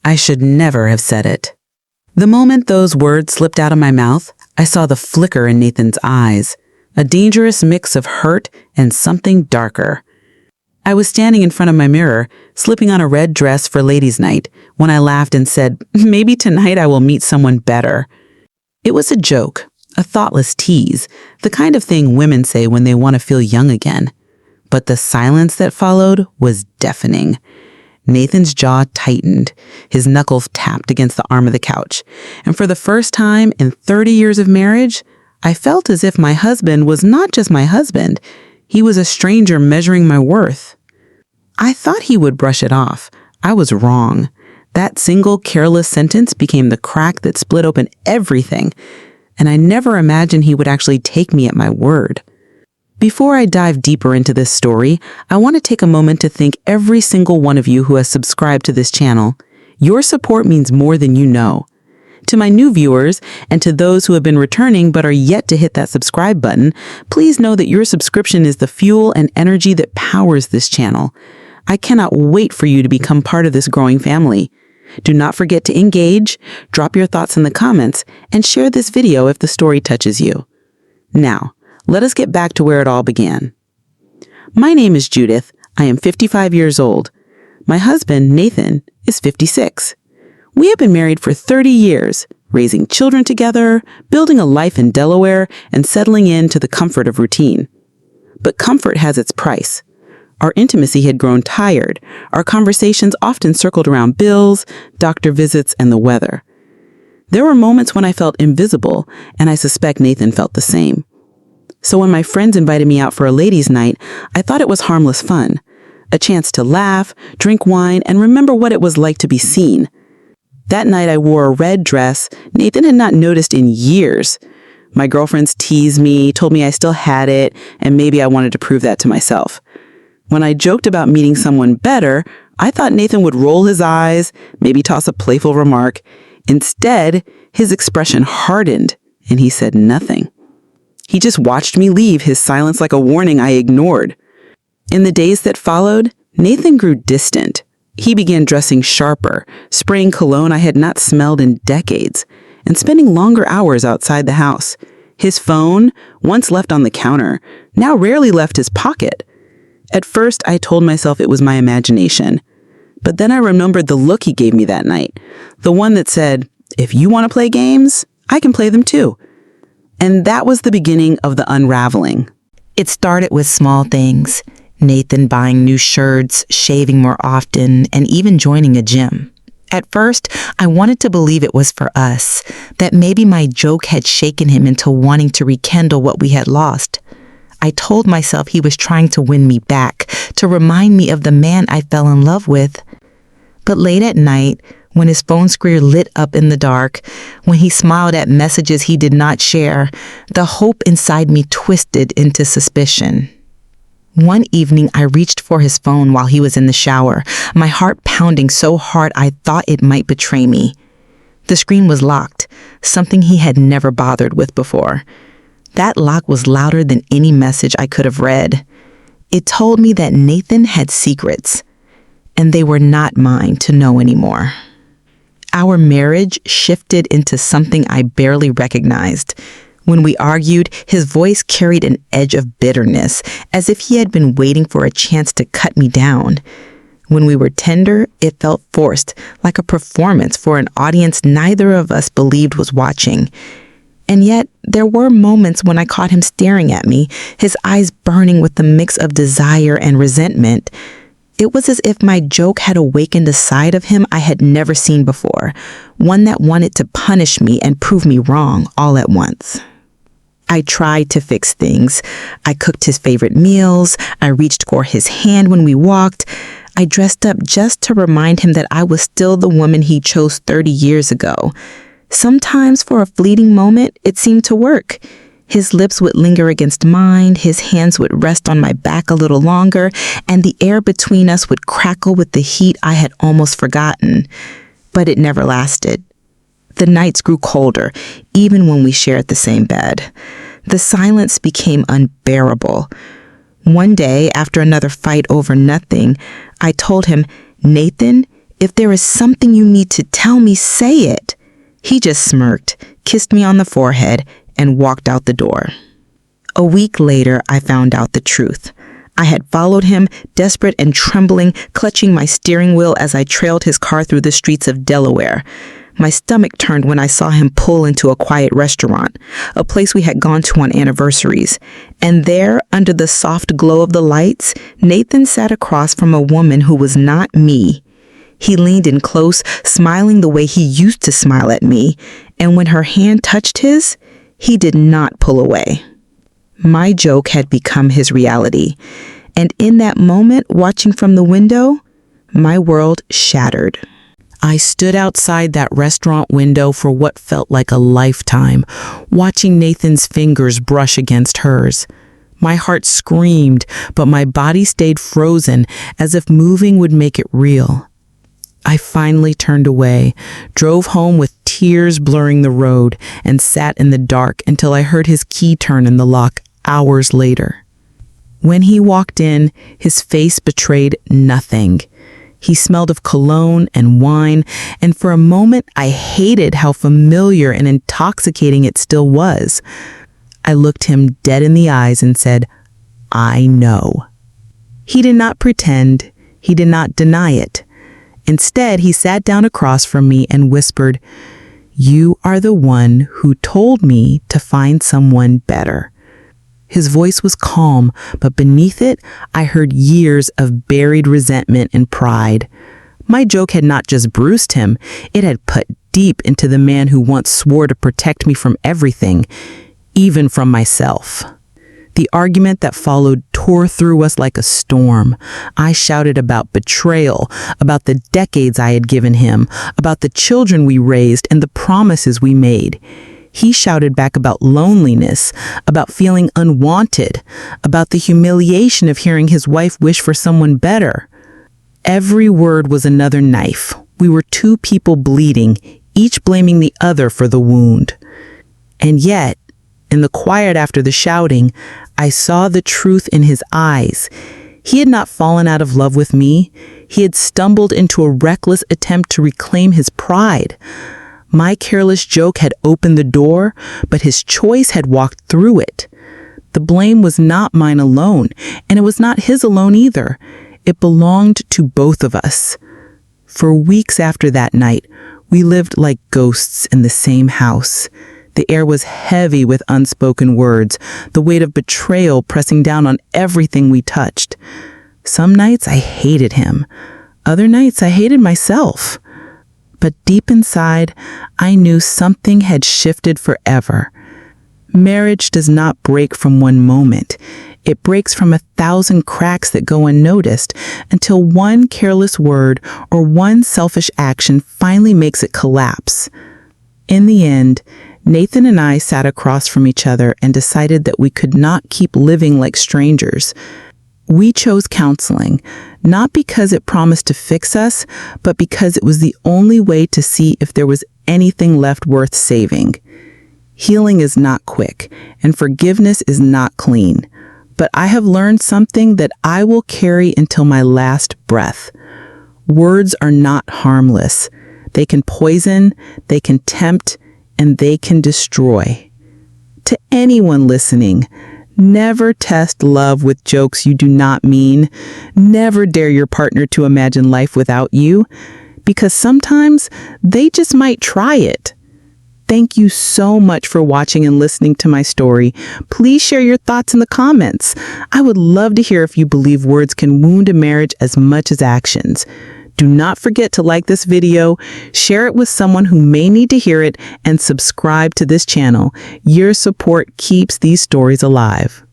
I should never have said it. The moment those words slipped out of my mouth, I saw the flicker in Nathan's eyes, a dangerous mix of hurt and something darker. I was standing in front of my mirror, slipping on a red dress for ladies' night, when I laughed and said, maybe tonight I will meet someone better. It was a joke, a thoughtless tease, the kind of thing women say when they want to feel young again. But the silence that followed was deafening. Nathan's jaw tightened, his knuckles tapped against the arm of the couch, and for the first time in 30 years of marriage, I felt as if my husband was not just my husband, he was a stranger measuring my worth. I thought he would brush it off. I was wrong. That single careless sentence became the crack that split open everything, and I never imagined he would actually take me at my word. Before I dive deeper into this story, I want to take a moment to thank every single one of you who has subscribed to this channel. Your support means more than you know. To my new viewers, and to those who have been returning but are yet to hit that subscribe button, please know that your subscription is the fuel and energy that powers this channel. I cannot wait for you to become part of this growing family. Do not forget to engage, drop your thoughts in the comments, and share this video if the story touches you. Now, let us get back to where it all began. My name is Judith. I am 55 years old. My husband, Nathan, is 56. We have been married for 30 years, raising children together, building a life in Delaware, and settling into the comfort of routine. But comfort has its price. Our intimacy had grown tired. Our conversations often circled around bills, doctor visits, and the weather. There were moments when I felt invisible, and I suspect Nathan felt the same. So when my friends invited me out for a ladies' night, I thought it was harmless fun, a chance to laugh, drink wine, and remember what it was like to be seen. That night I wore a red dress Nathan had not noticed in years. My girlfriends teased me, told me I still had it, and maybe I wanted to prove that to myself. When I joked about meeting someone better, I thought Nathan would roll his eyes, maybe toss a playful remark. Instead, his expression hardened, and he said nothing. He just watched me leave, his silence like a warning I ignored. In the days that followed, Nathan grew distant. He began dressing sharper, spraying cologne I had not smelled in decades, and spending longer hours outside the house. His phone, once left on the counter, now rarely left his pocket. At first, I told myself it was my imagination. But then I remembered the look he gave me that night, the one that said, if you want to play games, I can play them too. And that was the beginning of the unraveling. It started with small things. Nathan buying new shirts, shaving more often, and even joining a gym. At first, I wanted to believe it was for us, that maybe my joke had shaken him into wanting to rekindle what we had lost. I told myself he was trying to win me back, to remind me of the man I fell in love with. But late at night, when his phone screen lit up in the dark, when he smiled at messages he did not share, the hope inside me twisted into suspicion. One evening, I reached for his phone while he was in the shower, my heart pounding so hard I thought it might betray me. The screen was locked, something he had never bothered with before. That lock was louder than any message I could have read. It told me that Nathan had secrets, and they were not mine to know anymore. Our marriage shifted into something I barely recognized. When we argued, his voice carried an edge of bitterness, as if he had been waiting for a chance to cut me down. When we were tender, it felt forced, like a performance for an audience neither of us believed was watching. And yet, there were moments when I caught him staring at me, his eyes burning with a mix of desire and resentment. It was as if my joke had awakened a side of him I had never seen before, one that wanted to punish me and prove me wrong all at once. I tried to fix things. I cooked his favorite meals. I reached for his hand when we walked. I dressed up just to remind him that I was still the woman he chose 30 years ago. Sometimes, for a fleeting moment, it seemed to work. His lips would linger against mine, his hands would rest on my back a little longer, and the air between us would crackle with the heat I had almost forgotten. But it never lasted. The nights grew colder, even when we shared the same bed. The silence became unbearable. One day, after another fight over nothing, I told him, "Nathan, If there is something you need to tell me, say it. He just smirked, kissed me on the forehead, and walked out the door. A week later, I found out the truth. I had followed him, desperate and trembling, clutching my steering wheel as I trailed his car through the streets of Delaware. My stomach turned when I saw him pull into a quiet restaurant, a place we had gone to on anniversaries. And there, under the soft glow of the lights, Nathan sat across from a woman who was not me. He leaned in close, smiling the way he used to smile at me, and when her hand touched his, he did not pull away. My joke had become his reality, and in that moment, watching from the window, my world shattered. I stood outside that restaurant window for what felt like a lifetime, watching Nathan's fingers brush against hers. My heart screamed, but my body stayed frozen, as if moving would make it real. I finally turned away, drove home with tears blurring the road, and sat in the dark until I heard his key turn in the lock hours later. When he walked in, his face betrayed nothing. He smelled of cologne and wine, and for a moment I hated how familiar and intoxicating it still was. I looked him dead in the eyes and said, "I know." He did not pretend. He did not deny it. Instead, he sat down across from me and whispered, "You are the one who told me to find someone better." His voice was calm, but beneath it, I heard years of buried resentment and pride. My joke had not just bruised him, it had put deep into the man who once swore to protect me from everything, even from myself. The argument that followed tore through us like a storm. I shouted about betrayal, about the decades I had given him, about the children we raised and the promises we made. He shouted back about loneliness, about feeling unwanted, about the humiliation of hearing his wife wish for someone better. Every word was another knife. We were two people bleeding, each blaming the other for the wound. And yet, in the quiet after the shouting, I saw the truth in his eyes. He had not fallen out of love with me. He had stumbled into a reckless attempt to reclaim his pride. My careless joke had opened the door, but his choice had walked through it. The blame was not mine alone, and it was not his alone either. It belonged to both of us. For weeks after that night, we lived like ghosts in the same house. The air was heavy with unspoken words, the weight of betrayal pressing down on everything we touched. Some nights I hated him. Other nights I hated myself. But deep inside, I knew something had shifted forever. Marriage does not break from one moment. It breaks from 1,000 cracks that go unnoticed until one careless word or one selfish action finally makes it collapse. In the end, Nathan and I sat across from each other and decided that we could not keep living like strangers. We chose counseling, not because it promised to fix us, but because it was the only way to see if there was anything left worth saving. Healing is not quick, and forgiveness is not clean. But I have learned something that I will carry until my last breath. Words are not harmless. They can poison, they can tempt, and they can destroy. To anyone listening, never test love with jokes you do not mean. Never dare your partner to imagine life without you, because sometimes they just might try it. Thank you so much for watching and listening to my story. Please share your thoughts in the comments. I would love to hear if you believe words can wound a marriage as much as actions. Do not forget to like this video, share it with someone who may need to hear it, and subscribe to this channel. Your support keeps these stories alive.